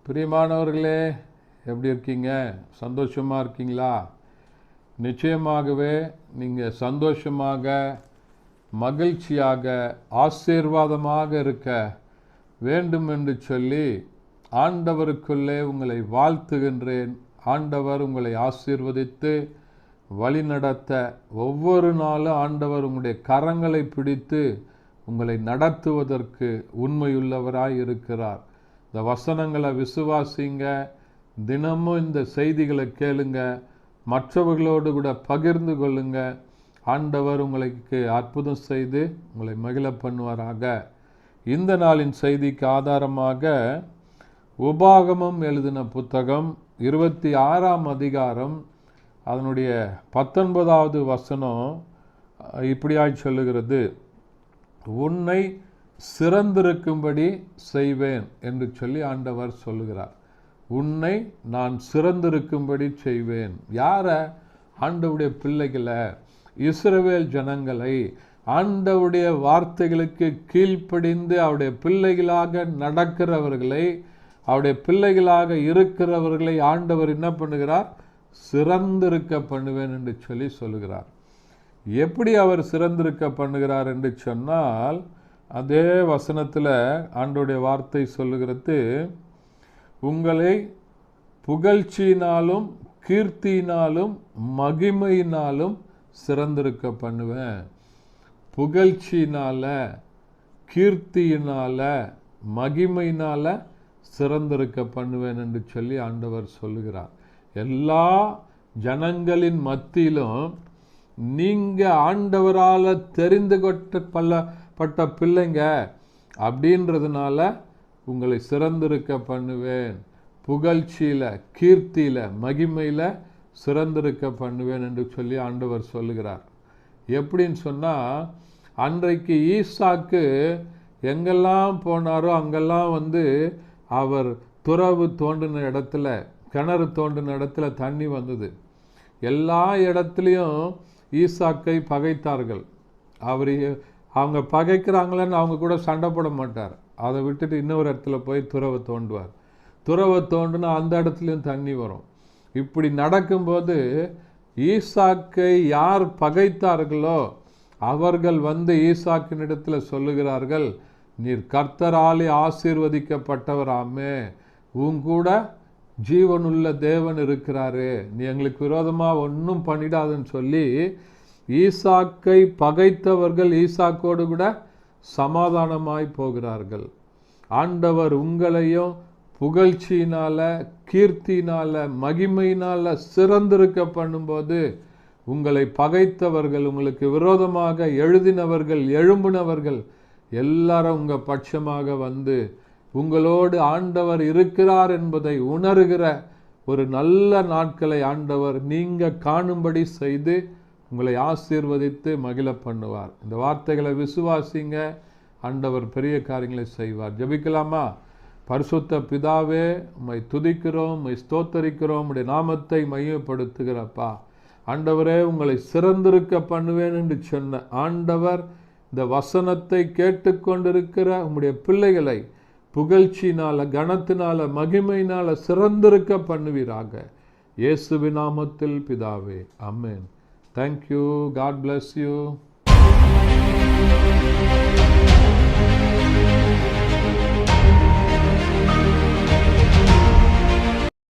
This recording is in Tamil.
பிரியமானவர்களே, எப்படி இருக்கீங்க? சந்தோஷமாக இருக்கீங்களா? நிச்சயமாகவே நீங்கள் சந்தோஷமாக, மகிழ்ச்சியாக, ஆசீர்வாதமாக இருக்க வேண்டும் என்று சொல்லி ஆண்டவருக்குள்ளே உங்களை வாழ்த்துகின்றேன். ஆண்டவர் உங்களை ஆசீர்வதித்து வழிநடத்த ஒவ்வொரு நாளும் ஆண்டவர் உங்களுடைய கரங்களை பிடித்து உங்களை நடத்துவதற்கு உண்மையுள்ளவராய் இருக்கிறார். இந்த வசனங்களை விசுவாசிங்க, தினமும் இந்த செய்திகளை கேளுங்க, மற்றவர்களோடு கூட பகிர்ந்து கொள்ளுங்க. ஆண்டவர் உங்களுக்கு அற்புதம் செய்து உங்களை மகிழ பண்ணுவாராக. இந்த நாளின் செய்திக்கு ஆதாரமாக உபாகமம் எழுதின புத்தகம் 26ஆம் அதிகாரம் அதனுடைய 19வது வசனம் இப்படியாய் சொல்லுகிறது, உன்னை சிறந்திருக்கும்படி செய்வேன் என்று சொல்லி ஆண்டவர் சொல்லுகிறார். உன்னை நான் சிறந்திருக்கும்படி செய்வேன். யாரை? ஆண்டவருடைய பிள்ளைகளை, இஸ்ரவேல் ஜனங்களை, ஆண்டவருடைய வார்த்தைகளுக்கு கீழ்ப்படிந்து அவருடைய பிள்ளைகளாக நடக்கிறவர்களை, அவருடைய பிள்ளைகளாக இருக்கிறவர்களை ஆண்டவர் என்ன பண்ணுகிறார்? சிறந்திருக்க பண்ணுவேன் என்று சொல்லி சொல்லுகிறார். எப்படி அவர் சிறந்திருக்க பண்ணுகிறார் என்று சொன்னால், அதே வசனத்தில் ஆண்டவருடைய வார்த்தை சொல்லுகிறது, உங்களை புகழ்ச்சியினாலும் கீர்த்தியினாலும் மகிமையினாலும் சிறந்திருக்க பண்ணுவேன். புகழ்ச்சியினால, கீர்த்தியினால, மகிமையினால சிறந்திருக்க பண்ணுவேன் என்று சொல்லி ஆண்டவர் சொல்லுகிறார். எல்லா ஜனங்களின் மத்தியிலும் நீங்கள் ஆண்டவரால் தெரிந்து கொள்ளப்பட்ட பிள்ளைங்க அப்படின்றதுனால உங்களை சிறந்திருக்க பண்ணுவேன். புகழ்ச்சியில், கீர்த்தியில், மகிமையில் சிறந்திருக்க பண்ணுவேன் என்று சொல்லி ஆண்டவர் சொல்லுகிறார். எப்படின்னு சொன்னால், அன்றைக்கு ஈசாக்கு எங்கெல்லாம் போனாரோ அங்கெல்லாம் அவர் துறவு தோண்டின இடத்துல, கிணறு தோண்டின இடத்துல தண்ணி வந்தது. எல்லா இடத்துலையும் ஈசாக்கை பகைத்தார்கள். அவங்க பகைக்கிறாங்களேன்னு அவங்க கூட சண்டை போட மாட்டார். அதை விட்டுட்டு இன்னொரு இடத்துல போய் துறவை தோண்டுவார். துறவை தோண்டுனா அந்த இடத்துலையும் தண்ணி வரும். இப்படி நடக்கும்போது ஈசாக்கை யார் பகைத்தார்களோ அவர்கள் ஈசாக்கின் இடத்துல சொல்லுகிறார்கள், நீர் கர்த்தராலே ஆசீர்வதிக்கப்பட்டவராமே, உங்கூட ஜீவனுள்ள தேவன் இருக்கிறாரு, நீ எங்களுக்கு விரோதமாக ஒன்றும் பண்ணிடாதுன்னு சொல்லி ஈசாக்கை பகைத்தவர்கள் ஈசாக்கோடு கூட சமாதானமாய் போகிறார்கள். ஆண்டவர் உங்களையும் புகழ்ச்சியினால, கீர்த்தியினால, மகிமையினால சிறந்திருக்க பண்ணும்போது உங்களை பகைத்தவர்கள், உங்களுக்கு விரோதமாக எழுதினவர்கள், எழும்பினவர்கள் எல்லாரும் உங்கள் பட்சமாக உங்களோடு ஆண்டவர் இருக்கிறார் என்பதை உணர்கிற ஒரு நல்ல நாட்களை ஆண்டவர் நீங்கள் காணும்படி செய்து உங்களை ஆசீர்வதித்து மகிழ பண்ணுவார். இந்த வார்த்தைகளை விசுவாசிங்க, ஆண்டவர் பெரிய காரியங்களை செய்வார். ஜெபிக்கலாமா? பரிசுத்த பிதாவே, உம்மை துதிக்கிறோம், உம்மை ஸ்தோத்தரிக்கிறோம், உம்முடைய நாமத்தை மையப்படுத்துகிறப்பா. ஆண்டவரே, உங்களை சிறந்திருக்க பண்ணுவேன் என்று சொன்ன ஆண்டவர் இந்த வசனத்தை கேட்டுக்கொண்டிருக்கிற உம்முடைய பிள்ளைகளை புகழ்ச்சியினால, கனத்தினால, மகிமையினால சிறந்திருக்க பண்ணுவீராக. இயேசுவின் நாமத்தில் பிதாவே, ஆமென். Thank you. God bless you.